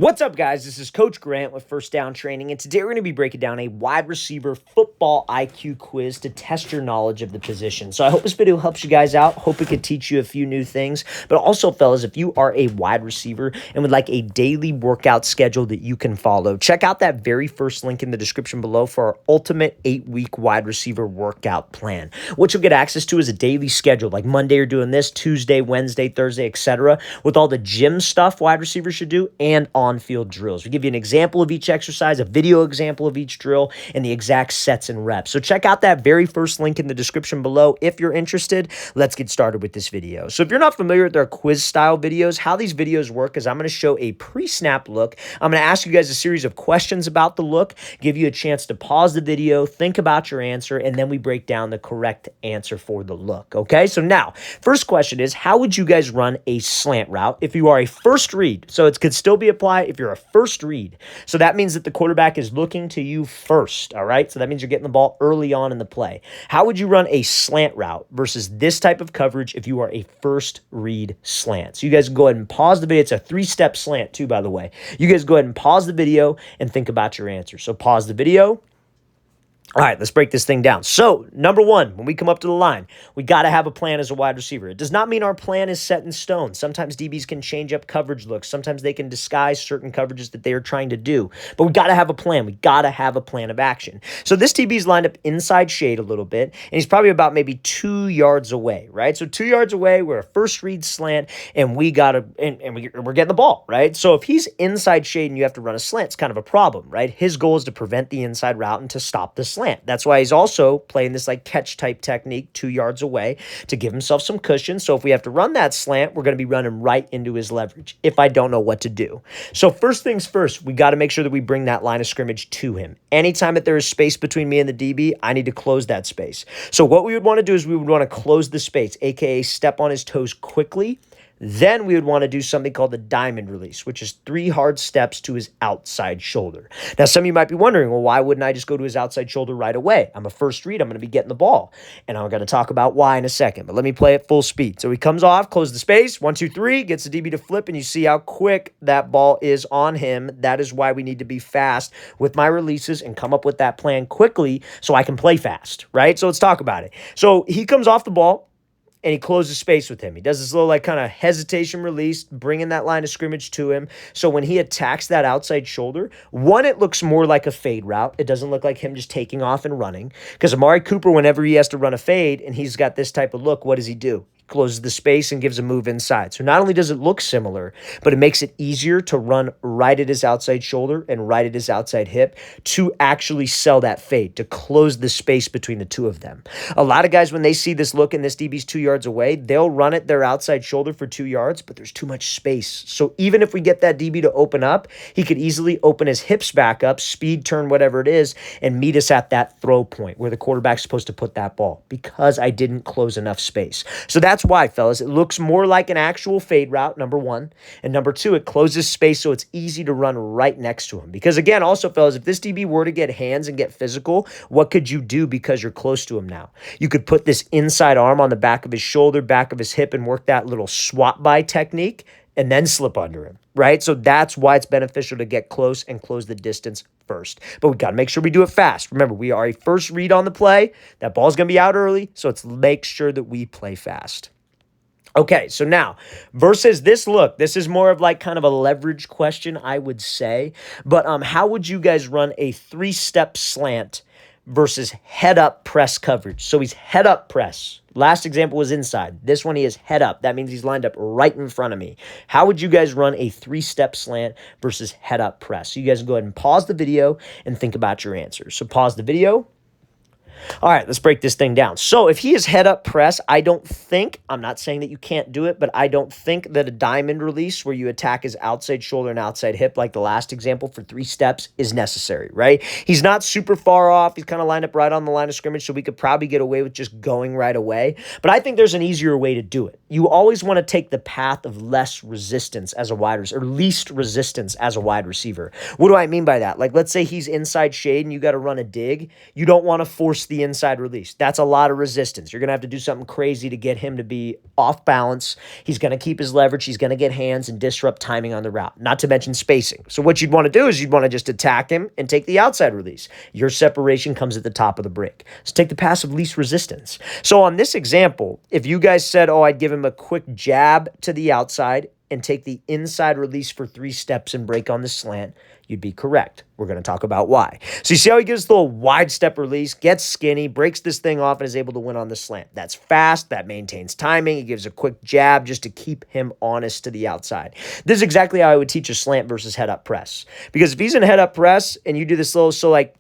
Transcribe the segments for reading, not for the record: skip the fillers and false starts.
What's up, guys? This is Coach Grant with First Down Training, and today we're going to be breaking down a wide receiver football IQ quiz to test your knowledge of the position. So I hope this video helps you guys out. Hope it could teach you a few new things. But also, fellas, if you are a wide receiver and would like a daily workout schedule that you can follow, check out that very first link in the description below for our ultimate 8-week wide receiver workout plan. What you'll get access to is a daily schedule, like Monday you're doing this, Tuesday, Wednesday, Thursday, etc., with all the gym stuff wide receivers should do and on-field drills. We give you an example of each exercise, a video example of each drill, and the exact sets and reps. So check out that very first link in the description below if you're interested. Let's get started with this video. So if you're not familiar with our quiz-style videos, how these videos work is I'm going to show a pre-snap look. I'm going to ask you guys a series of questions about the look, give you a chance to pause the video, think about your answer, and then we break down the correct answer for the look. Okay, so now, first question is, how would you guys run a slant route if you are a first read? So it could still be applied if you're a first read. So that means that the quarterback is looking to you first, all right? So that means you're getting the ball early on in the play. How would you run a slant route versus this type of coverage if you are a first read slant? So you guys go ahead and pause the video. It's a 3-step slant too, by the way. You guys go ahead and pause the video and think about your answer. So pause the video. All right, let's break this thing down. So, number one, when we come up to the line, we got to have a plan as a wide receiver. It does not mean our plan is set in stone. Sometimes DBs can change up coverage looks. Sometimes they can disguise certain coverages that they are trying to do. But we got to have a plan. We got to have a plan of action. So this DB's lined up inside shade a little bit, and he's probably about maybe 2 yards away, right? So 2 yards away, we're a first read slant, and we're getting the ball, right? So if he's inside shade and you have to run a slant, it's kind of a problem, right? His goal is to prevent the inside route and to stop the slant. That's why he's also playing this like catch type technique 2 yards away to give himself some cushion. So if we have to run that slant, we're going to be running right into his leverage if I don't know what to do. So first things first, we got to make sure that we bring that line of scrimmage to him. Anytime that there is space between me and the DB, I need to close that space. So what we would want to do is we would want to close the space, aka step on his toes quickly. Then we would want to do something called the diamond release, which is 3 hard steps to his outside shoulder. Now, some of you might be wondering, well, why wouldn't I just go to his outside shoulder right away? I'm a first read. I'm going to be getting the ball. And I'm going to talk about why in a second. But let me play at full speed. So he comes off, close the space, 1, 2, 3, gets the DB to flip, and you see how quick that ball is on him. That is why we need to be fast with my releases and come up with that plan quickly so I can play fast, right? So let's talk about it. So he comes off the ball, and he closes space with him. He does this little like kind of hesitation release, bringing that line of scrimmage to him. So when he attacks that outside shoulder, one, it looks more like a fade route. It doesn't look like him just taking off and running. Because Amari Cooper, whenever he has to run a fade and he's got this type of look, what does he do? Closes the space and gives a move inside. So not only does it look similar, but it makes it easier to run right at his outside shoulder and right at his outside hip to actually sell that fade, to close the space between the two of them. A lot of guys, when they see this look and this DB's 2 yards away, they'll run at their outside shoulder for 2 yards, but there's too much space. So even if we get that DB to open up, he could easily open his hips back up, speed turn, whatever it is, and meet us at that throw point where the quarterback's supposed to put that ball because I didn't close enough space. So that's why, fellas, it looks more like an actual fade route, number one. And number two, it closes space so it's easy to run right next to him. Because again, also, fellas, if this DB were to get hands and get physical, what could you do because you're close to him now? You could put this inside arm on the back of his shoulder, back of his hip, and work that little swap by technique and then slip under him, right? So that's why it's beneficial to get close and close the distance first. But we got to make sure we do it fast. Remember, we are a first read on the play. That ball's going to be out early, so let's make sure that we play fast. Okay, so now, versus this look, this is more of like kind of a leverage question, I would say. But how would you guys run a 3-step slant versus head-up press coverage? So he's head-up press. Last example was inside. This one, he is head-up. That means he's lined up right in front of me. How would you guys run a 3-step slant versus head-up press? So you guys go ahead and pause the video and think about your answers. So pause the video. All right, let's break this thing down. So if he is head-up press, I'm not saying that you can't do it, but I don't think that a diamond release where you attack his outside shoulder and outside hip, like the last example for 3 steps, is necessary, right? He's not super far off. He's kind of lined up right on the line of scrimmage, so we could probably get away with just going right away. But I think there's an easier way to do it. You always want to take the path of less resistance as a wide receiver, or least resistance as a wide receiver. What do I mean by that? Like, let's say he's inside shade and you got to run a dig. You don't want to force the the inside release. That's a lot of resistance. You're going to have to do something crazy to get him to be off balance. He's going to keep his leverage. He's going to get hands and disrupt timing on the route, not to mention spacing. So what you'd want to do is you'd want to just attack him and take the outside release. Your separation comes at the top of the break. So take the pass of least resistance. So on this example, if you guys said, oh, I'd give him a quick jab to the outside and take the inside release for 3 steps and break on the slant, you'd be correct. We're going to talk about why. So you see how he gives the little wide step release, gets skinny, breaks this thing off, and is able to win on the slant. That's fast. That maintains timing. He gives a quick jab just to keep him honest to the outside. This is exactly how I would teach a slant versus head-up press. Because if he's in head-up press and you do this little, so like,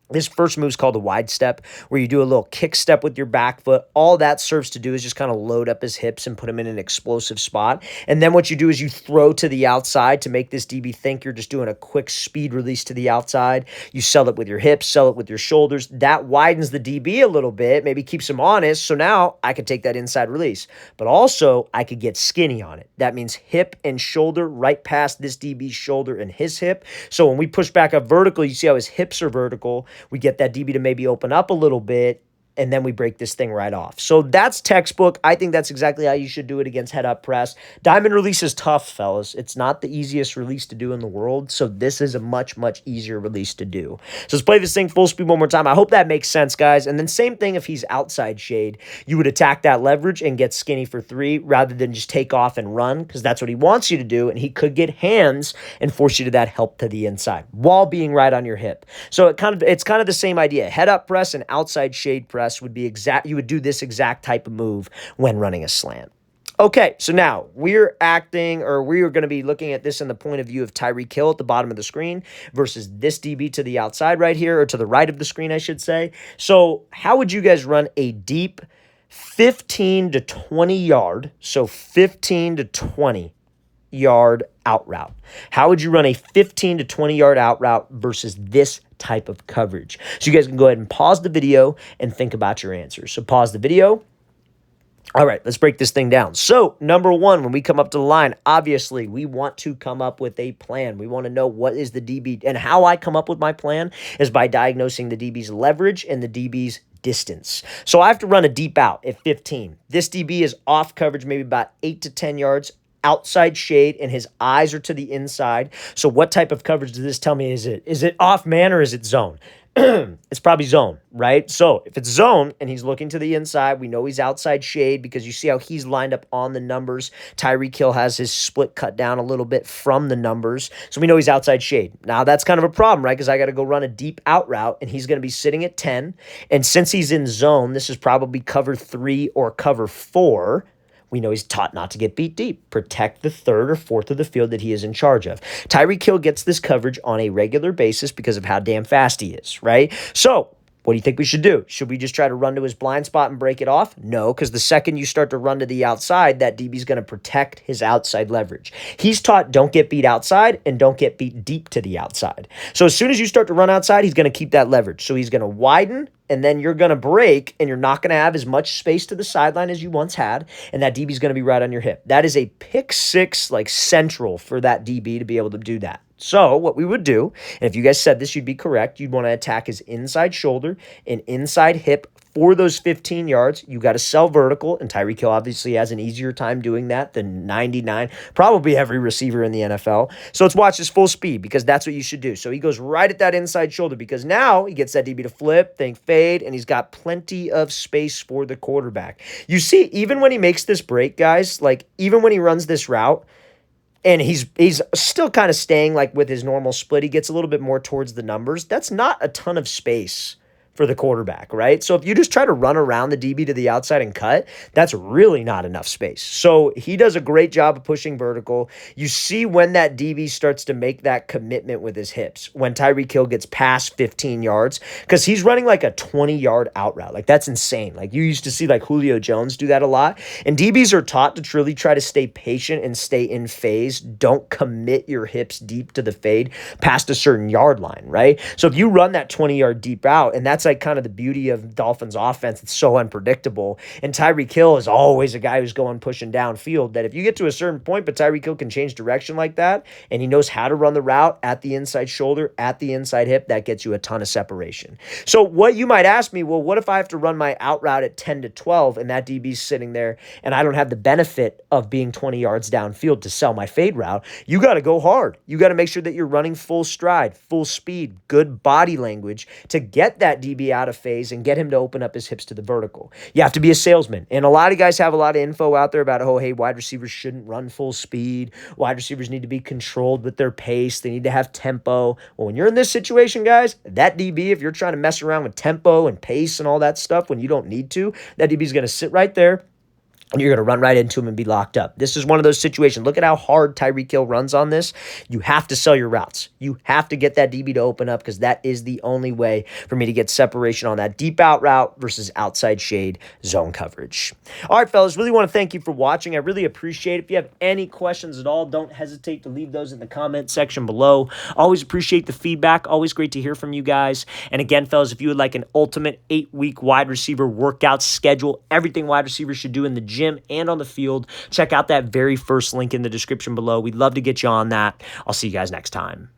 this first move is called a wide step, where you do a little kick step with your back foot. All that serves to do is just kind of load up his hips and put him in an explosive spot. And then what you do is you throw to the outside to make this DB think you're just doing a quick speed release to the outside. You sell it with your hips, sell it with your shoulders. That widens the DB a little bit, maybe keeps him honest. So now I could take that inside release, but also I could get skinny on it. That means hip and shoulder right past this DB's shoulder and his hip. So when we push back up vertical, you see how his hips are vertical. We get that DB to maybe open up a little bit, and then we break this thing right off. So that's textbook. I think that's exactly how you should do it against head-up press. Diamond release is tough, fellas. It's not the easiest release to do in the world, so this is a much, much easier release to do. So let's play this thing full speed one more time. I hope that makes sense, guys. And then same thing if he's outside shade. You would attack that leverage and get skinny for 3 rather than just take off and run, because that's what he wants you to do, and he could get hands and force you to that help to the inside while being right on your hip. So it's kind of the same idea. Head-up press and outside shade press would be exact. You would do this exact type of move when running a slant. Okay, so now we're going to be looking at this in the point of view of Tyreek Hill at the bottom of the screen versus this DB to the outside right here, or to the right of the screen, I should say. So how would you guys run a deep 15 to 20 yard, so 15 to 20 yard out route? How would you run a 15 to 20 yard out route versus this type of coverage? So you guys can go ahead and pause the video and think about your answers. So pause the video. All right, let's break this thing down. So number 1, when we come up to the line, obviously we want to come up with a plan. We want to know what is the DB, and how I come up with my plan is by diagnosing the DB's leverage and the DB's distance. So I have to run a deep out at 15. This DB is off coverage, maybe about 8 to 10 yards. Outside shade, and his eyes are to the inside. So what type of coverage does this tell me? Is it off man or is it zone? It's probably zone, right? So if it's zone and he's looking to the inside, we know he's outside shade because you see how he's lined up on the numbers. Tyreek Hill has his split cut down a little bit from the numbers. So we know he's outside shade. Now that's kind of a problem, right? Because I got to go run a deep out route and he's going to be sitting at 10. And since he's in zone, this is probably cover 3 or cover 4. We know he's taught not to get beat deep. Protect the 3rd or 4th of the field that he is in charge of. Tyreek Hill gets this coverage on a regular basis because of how damn fast he is, right? So what do you think we should do? Should we just try to run to his blind spot and break it off? No, because the second you start to run to the outside, that DB is going to protect his outside leverage. He's taught don't get beat outside and don't get beat deep to the outside. So as soon as you start to run outside, he's going to keep that leverage. So he's going to widen, and then you're going to break, and you're not going to have as much space to the sideline as you once had, and that DB is going to be right on your hip. That is a pick 6, like central for that DB to be able to do that. So what we would do, and if you guys said this, you'd be correct, you'd want to attack his inside shoulder and inside hip for those 15 yards. You got to sell vertical, and Tyreek Hill obviously has an easier time doing that than 99, probably every receiver in the NFL. So let's watch this full speed, because that's what you should do. So he goes right at that inside shoulder, because now he gets that DB to flip, think fade, and he's got plenty of space for the quarterback. You see, even when he makes this break, guys, like even when he runs this route, and he's still kind of staying like with his normal split, he gets a little bit more towards the numbers. That's not a ton of space for the quarterback, right? So if you just try to run around the DB to the outside and cut, that's really not enough space. So he does a great job of pushing vertical. You see when that DB starts to make that commitment with his hips, when Tyreek Hill gets past 15 yards, because he's running like a 20-yard out route. Like that's insane. Like you used to see like Julio Jones do that a lot. And DBs are taught to truly try to stay patient and stay in phase. Don't commit your hips deep to the fade past a certain yard line, right? So if you run that 20-yard deep out, and that's like kind of the beauty of Dolphins offense. It's so unpredictable. And Tyreek Hill is always a guy who's going pushing downfield, that if you get to a certain point, but Tyreek Hill can change direction like that, and he knows how to run the route at the inside shoulder, at the inside hip, that gets you a ton of separation. So what you might ask me, well, what if I have to run my out route at 10 to 12 and that DB's sitting there and I don't have the benefit of being 20 yards downfield to sell my fade route? You got to go hard. You got to make sure that you're running full stride, full speed, good body language to get that DB out of phase and get him to open up his hips to the vertical. You have to be a salesman. And a lot of guys have a lot of info out there about, oh, hey, wide receivers shouldn't run full speed. Wide receivers need to be controlled with their pace. They need to have tempo. Well, when you're in this situation, guys, that DB, if you're trying to mess around with tempo and pace and all that stuff when you don't need to, that DB is going to sit right there, and you're going to run right into him and be locked up. This is one of those situations. Look at how hard Tyreek Hill runs on this. You have to sell your routes. You have to get that DB to open up, because that is the only way for me to get separation on that deep out route versus outside shade zone coverage. All right, fellas, really want to thank you for watching. I really appreciate it. If you have any questions at all, don't hesitate to leave those in the comment section below. Always appreciate the feedback. Always great to hear from you guys. And again, fellas, if you would like an ultimate 8-week wide receiver workout schedule, everything wide receivers should do in the gym and on the field, check out that very first link in the description below. We'd love to get you on that. I'll see you guys next time.